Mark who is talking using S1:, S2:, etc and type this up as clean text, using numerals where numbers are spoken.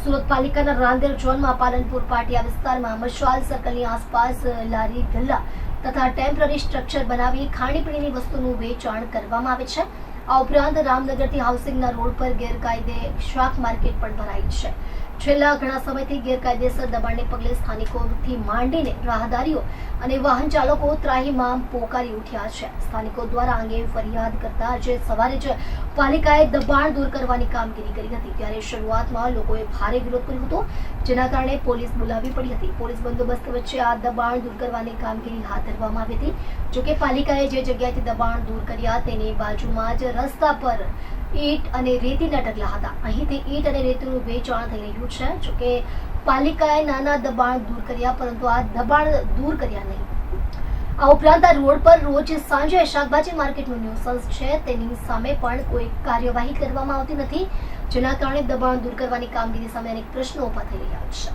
S1: સુરત પાલિકાના રાંદેર ઝોનમાં પાલનપુર પાટિયા વિસ્તારમાં મશાલ સર્કલની આસપાસ લારી ગલ્લા તથા ટેમ્પરરી સ્ટ્રક્ચર બનાવી ખાણીપીણીની વસ્તુનું વેચાણ કરવામાં આવે છે। આ ઉપરાંત રામનગરથી હાઉસિંગના રોડ પર ગેરકાયદે શાક માર્કેટ પણ ભરાઈ છે। છેલ્લા ઘણા સમયથી ગેરકાયદેસર દબાણને પગલે સ્થાનિકોથી માંડીને રાહદારીઓ અને વાહન ચાલકો ત્રાહિમામ પોકારી ઉઠ્યા છે। સ્થાનિકો દ્વારા અંગે ફરિયાદ કરતા આજે સવારે જ પાલિકાએ દબાણ દૂર કરવાની કામગીરી કરી હતી, ત્યારે શરૂઆતમાં લોકોએ ભારે વિરોધ કર્યો હતો, જેના કારણે પોલીસ બોલાવવી પડી હતી। પોલીસ બંદોબસ્ત વચ્ચે આ દબાણ દૂર કરવાની કામગીરી હાથ ધરવામાં આવી હતી। જોકે પાલિકાએ જે જગ્યાએથી દબાણ દૂર કર્યા તેની બાજુમાં જ રસ્તા પર ઈંટ અને રેતીના ઢગલા હતા। અહીંથી ઈંટ અને રેતીનું વેચાણ થઈ રહ્યું છે। જોકે પાલિકાએ નાના દબાણ દૂર કર્યા, પરંતુ આ દબાણ દૂર કર્યા નહીં। આ ઉપરાંત આ રોડ પર રોજ સાંજે શાકભાજી માર્કેટનું ન્યુસન્સ છે, તેની સામે પણ કોઈ કાર્યવાહી કરવામાં આવતી નથી, જેના કારણે દબાણ દૂર કરવાની કામગીરી સામે અનેક પ્રશ્નો ઊભા થઈ રહ્યા છે।